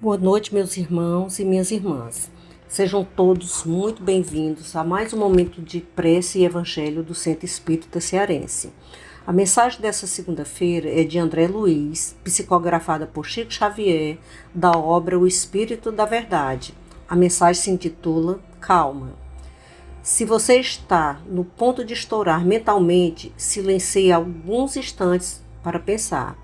Boa noite, meus irmãos e minhas irmãs. Sejam todos muito bem-vindos a mais um momento de prece e evangelho do Centro Espírita Cearense. A mensagem dessa segunda-feira é de André Luiz, psicografada por Chico Xavier, da obra O Espírito da Verdade. A mensagem se intitula Calma. Se você está no ponto de estourar mentalmente, silencie alguns instantes para pensar.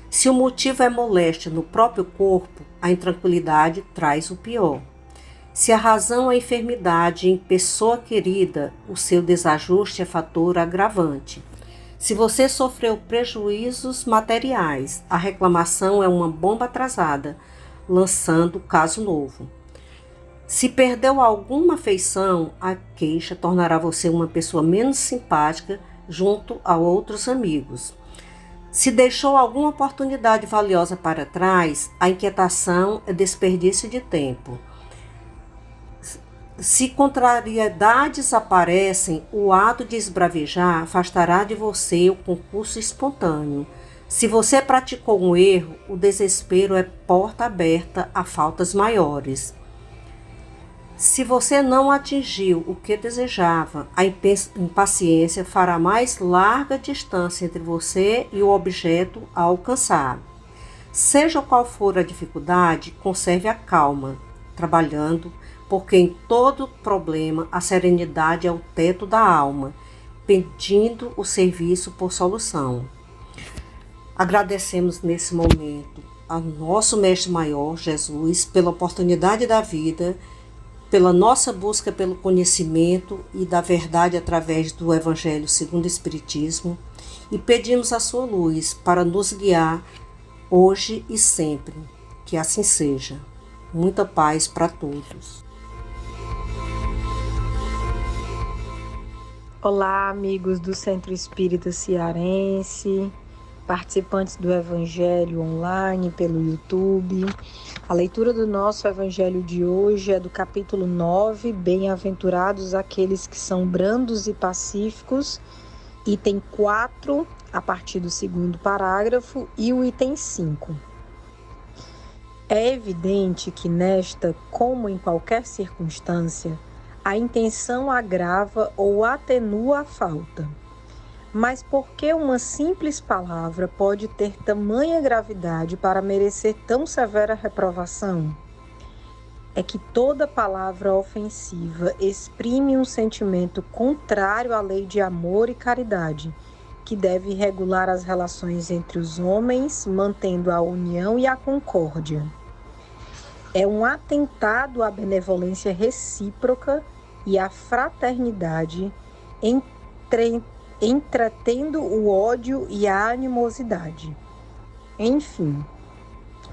Se o motivo é moléstia no próprio corpo, a intranquilidade traz o pior. Se a razão é enfermidade em pessoa querida, o seu desajuste é fator agravante. Se você sofreu prejuízos materiais, a reclamação é uma bomba atrasada, lançando caso novo. Se perdeu alguma afeição, a queixa tornará você uma pessoa menos simpática junto a outros amigos. Se deixou alguma oportunidade valiosa para trás, a inquietação é desperdício de tempo. Se contrariedades aparecem, o ato de esbravejar afastará de você o concurso espontâneo. Se você praticou um erro, o desespero é porta aberta a faltas maiores. Se você não atingiu o que desejava, a impaciência fará mais larga distância entre você e o objeto a alcançar. Seja qual for a dificuldade, conserve a calma, trabalhando, porque em todo problema a serenidade é o teto da alma, pedindo o serviço por solução. Agradecemos nesse momento ao nosso Mestre Maior, Jesus, pela oportunidade da vida, pela nossa busca pelo conhecimento e da verdade através do Evangelho segundo o Espiritismo, e pedimos a sua luz para nos guiar hoje e sempre. Que assim seja. Muita paz para todos. Olá, amigos do Centro Espírita Cearense, participantes do Evangelho online pelo YouTube. A leitura do nosso Evangelho de hoje é do capítulo 9, Bem-aventurados aqueles que são brandos e pacíficos, item 4, a partir do segundo parágrafo, e o item 5. É evidente que nesta, como em qualquer circunstância, a intenção agrava ou atenua a falta. Mas por que uma simples palavra pode ter tamanha gravidade para merecer tão severa reprovação? É que toda palavra ofensiva exprime um sentimento contrário à lei de amor e caridade, que deve regular as relações entre os homens, mantendo a união e a concórdia. É um atentado à benevolência recíproca e à fraternidade entretendo o ódio e a animosidade. Enfim,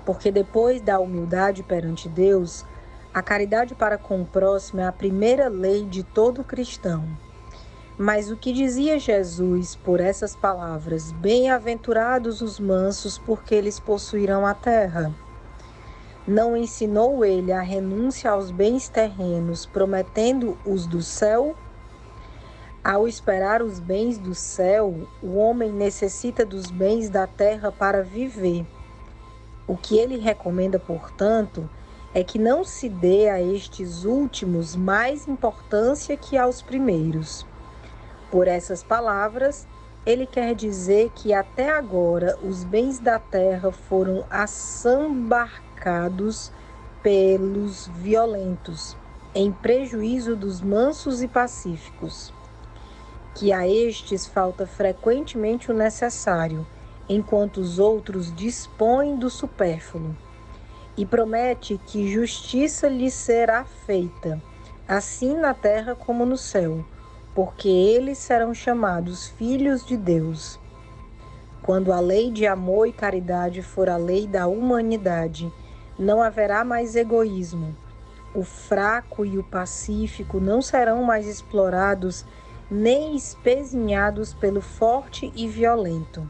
porque depois da humildade perante Deus, a caridade para com o próximo é a primeira lei de todo cristão. Mas o que dizia Jesus por essas palavras, bem-aventurados os mansos, porque eles possuirão a terra? Não ensinou ele a renúncia aos bens terrenos, prometendo os do céu? Ao esperar os bens do céu, o homem necessita dos bens da terra para viver. O que ele recomenda, portanto, é que não se dê a estes últimos mais importância que aos primeiros. Por essas palavras, ele quer dizer que até agora os bens da terra foram assambarcados pelos violentos, em prejuízo dos mansos e pacíficos. Que a estes falta frequentemente o necessário, enquanto os outros dispõem do supérfluo. E promete que justiça lhes será feita, assim na terra como no céu, porque eles serão chamados filhos de Deus. Quando a lei de amor e caridade for a lei da humanidade, não haverá mais egoísmo. O fraco e o pacífico não serão mais explorados nem espezinhados pelo forte e violento.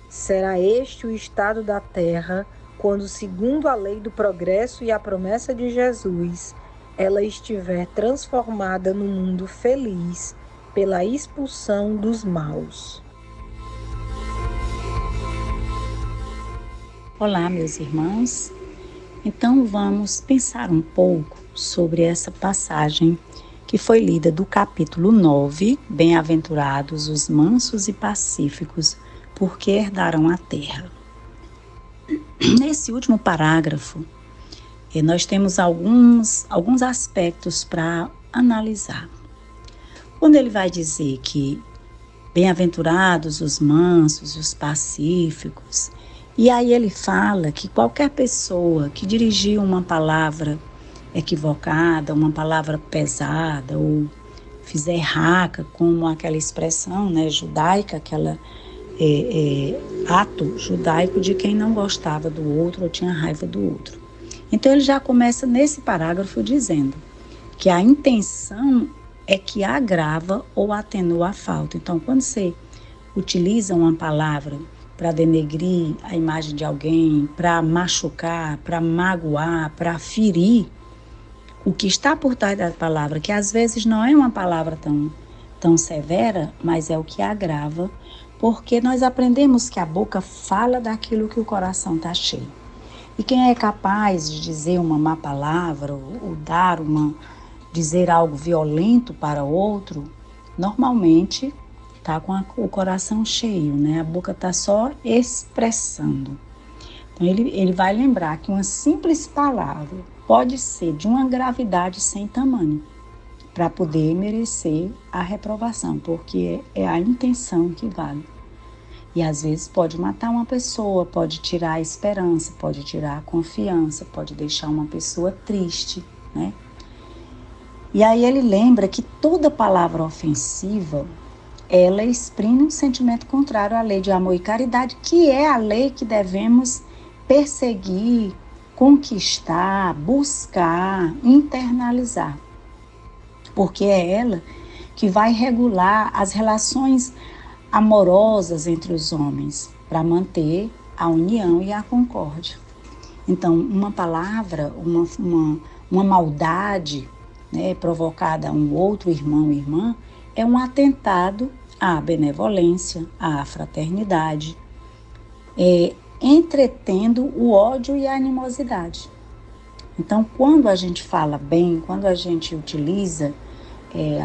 Será este o estado da terra quando, segundo a lei do progresso e a promessa de Jesus, ela estiver transformada num mundo feliz pela expulsão dos maus. Olá, meus irmãos. Então vamos pensar um pouco sobre essa passagem que foi lida do capítulo 9, Bem-aventurados os mansos e pacíficos, porque herdarão a terra. Nesse último parágrafo, nós temos alguns aspectos para analisar. Quando ele vai dizer que bem-aventurados os mansos e os pacíficos, e aí ele fala que qualquer pessoa que dirigir uma palavra equivocada, uma palavra pesada ou fizer raca, como aquela expressão, né, judaica, aquela ato judaico de quem não gostava do outro ou tinha raiva do outro. Então ele já começa nesse parágrafo dizendo que a intenção é que agrava ou atenua a falta. Então quando você utiliza uma palavra para denegrir a imagem de alguém, para machucar, para magoar, para ferir, o que está por trás da palavra, que às vezes não é uma palavra tão severa, mas é o que agrava, porque nós aprendemos que a boca fala daquilo que o coração está cheio. E quem é capaz de dizer uma má palavra ou dizer algo violento para outro, normalmente está com o coração cheio, né? A boca está só expressando. Então ele vai lembrar que uma simples palavra pode ser de uma gravidade sem tamanho para poder merecer a reprovação, porque é a intenção que vale. E às vezes pode matar uma pessoa, pode tirar a esperança, pode tirar a confiança, pode deixar uma pessoa triste, né? E aí ele lembra que toda palavra ofensiva, ela exprime um sentimento contrário à lei de amor e caridade, que é a lei que devemos perseguir, conquistar, buscar, internalizar. Porque é ela que vai regular as relações amorosas entre os homens, para manter a união e a concórdia. Então, uma palavra, uma maldade, né, provocada a um outro irmão ou irmã, é um atentado à benevolência, à fraternidade, entretendo o ódio e a animosidade. Então, quando a gente fala bem, quando a gente utiliza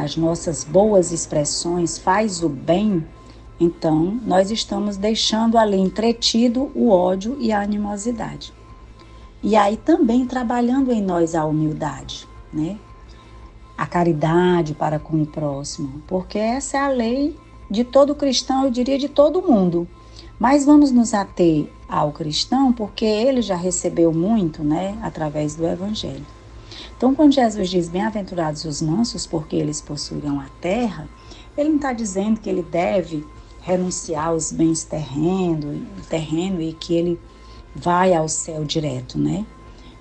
as nossas boas expressões, faz o bem, então nós estamos deixando ali entretido o ódio e a animosidade. E aí também trabalhando em nós a humildade, né? A caridade para com o próximo, porque essa é a lei de todo cristão, eu diria de todo mundo. Mas vamos nos ater ao cristão, porque ele já recebeu muito, né, através do Evangelho. Então, quando Jesus diz, bem-aventurados os mansos, porque eles possuirão a terra, ele não está dizendo que ele deve renunciar aos bens terreno e que ele vai ao céu direto, né?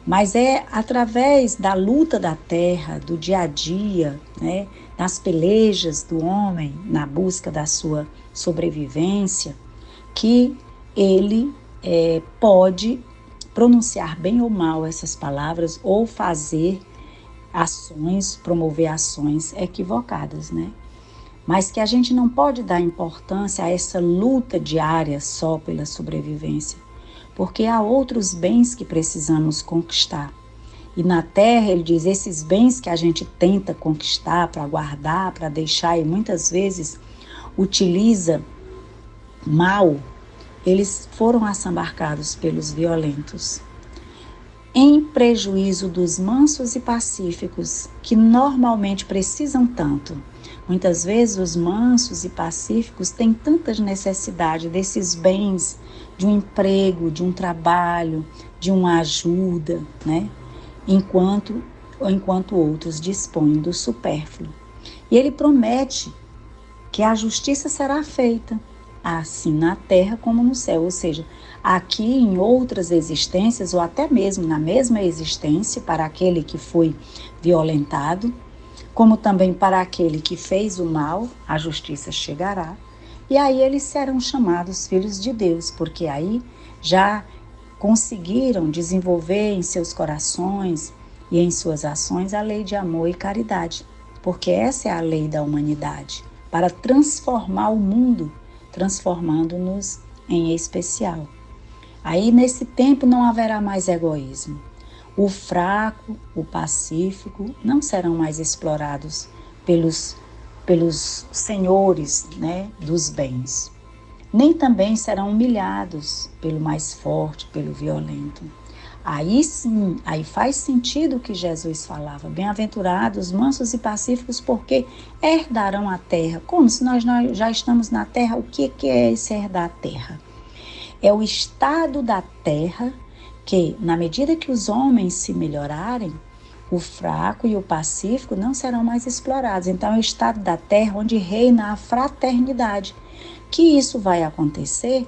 Mas é através da luta da terra, do dia a dia, né, das pelejas do homem na busca da sua sobrevivência, que ele pode pronunciar bem ou mal essas palavras ou fazer ações, promover ações equivocadas, né? Mas que a gente não pode dar importância a essa luta diária só pela sobrevivência, porque há outros bens que precisamos conquistar. E na terra, ele diz, esses bens que a gente tenta conquistar para guardar, para deixar e muitas vezes utiliza mal, eles foram assambarcados pelos violentos, em prejuízo dos mansos e pacíficos, que normalmente precisam tanto. Muitas vezes os mansos e pacíficos têm tantas necessidades desses bens, de um emprego, de um trabalho, de uma ajuda, né? Enquanto outros dispõem do supérfluo. E ele promete que a justiça será feita, assim na terra como no céu, ou seja, aqui em outras existências, ou até mesmo na mesma existência, para aquele que foi violentado, como também para aquele que fez o mal, a justiça chegará, e aí eles serão chamados filhos de Deus, porque aí já conseguiram desenvolver em seus corações e em suas ações a lei de amor e caridade, porque essa é a lei da humanidade, para transformar o mundo, transformando-nos em especial. Aí nesse tempo não haverá mais egoísmo, O fraco, o pacífico não serão mais explorados pelos senhores, né, dos bens. Nem também serão humilhados pelo mais forte, pelo violento. Aí sim, aí faz sentido o que Jesus falava. Bem-aventurados, mansos e pacíficos, porque herdarão a terra. Como se nós já estamos na terra, o que é esse herdar a terra? É o estado da terra que, na medida que os homens se melhorarem, o fraco e o pacífico não serão mais explorados. Então é o estado da terra onde reina a fraternidade. Que isso vai acontecer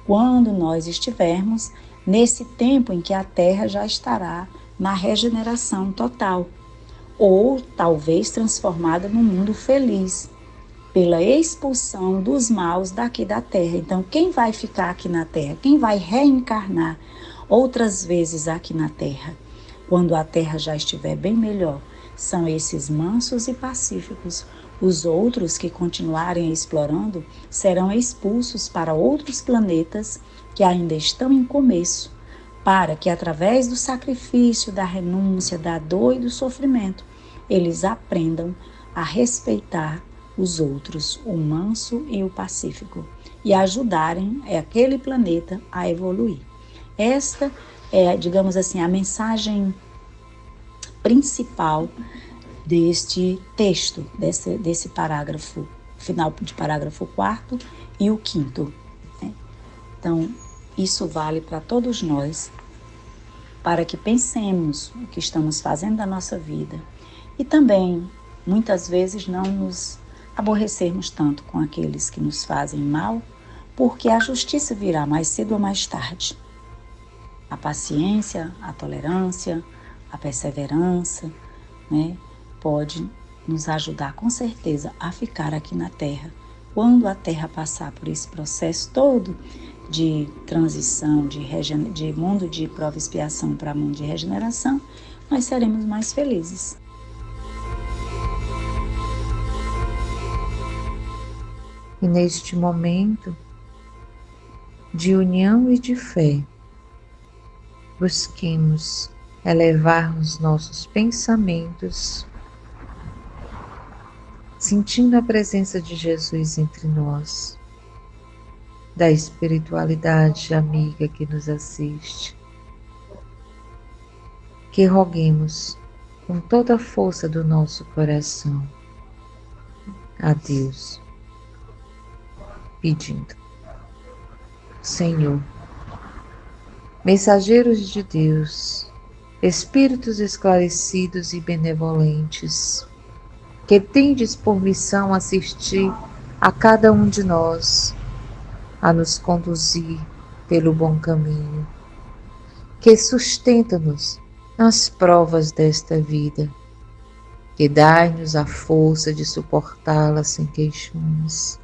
quando nós estivermos nesse tempo em que a terra já estará na regeneração total, ou talvez transformada num mundo feliz, pela expulsão dos maus daqui da terra. Então, quem vai ficar aqui na terra? Quem vai reencarnar outras vezes aqui na terra, quando a terra já estiver bem melhor? São esses mansos e pacíficos. Os outros que continuarem explorando serão expulsos para outros planetas que ainda estão em começo, para que através do sacrifício, da renúncia, da dor e do sofrimento, eles aprendam a respeitar os outros, o manso e o pacífico, e ajudarem aquele planeta a evoluir. Esta é, digamos assim, a mensagem principal deste texto, desse parágrafo, final de parágrafo 4º e o 5º. Né? Então, isso vale para todos nós, para que pensemos o que estamos fazendo da nossa vida e também, muitas vezes, não nos aborrecermos tanto com aqueles que nos fazem mal, porque a justiça virá mais cedo ou mais tarde. A paciência, a tolerância, a perseverança, né, pode nos ajudar com certeza a ficar aqui na Terra. Quando a Terra passar por esse processo todo de transição, de mundo de prova e expiação para mundo de regeneração, nós seremos mais felizes. E neste momento de união e de fé, busquemos elevar os nossos pensamentos, sentindo a presença de Jesus entre nós, da espiritualidade amiga que nos assiste. Que roguemos com toda a força do nosso coração a Deus, pedindo: Senhor, mensageiros de Deus, espíritos esclarecidos e benevolentes, que tendes por missão assistir a cada um de nós, a nos conduzir pelo bom caminho, que sustenta-nos nas provas desta vida, que dai-nos a força de suportá-la sem queixumes,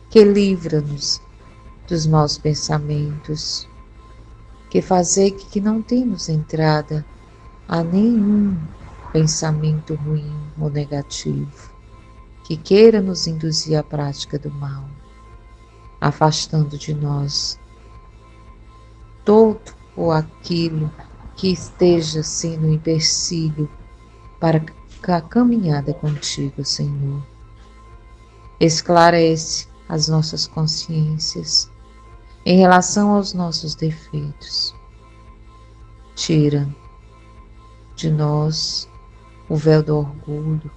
que livra-nos dos maus pensamentos, que fazei que não temos entrada a nenhum pensamento ruim ou negativo, que queira nos induzir à prática do mal, afastando de nós todo ou aquilo que esteja sendo um empecilho para a caminhada contigo, Senhor. Esclarece as nossas consciências em relação aos nossos defeitos. Tira de nós o véu do orgulho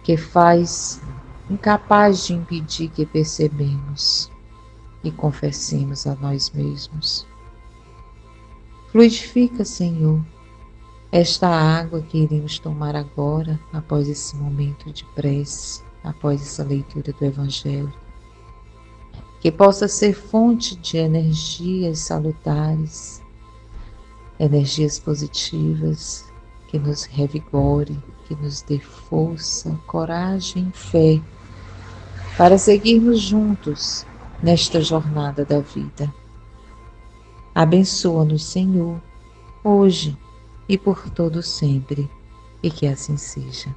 que faz incapaz de impedir que percebemos e confessemos a nós mesmos. Fluidifica, Senhor, esta água que iremos tomar agora, após esse momento de prece, após essa leitura do Evangelho, que possa ser fonte de energias salutares, energias positivas, que nos revigore, que nos dê força, coragem e fé para seguirmos juntos nesta jornada da vida. Abençoa-nos, Senhor, hoje e por todo sempre, e que assim seja.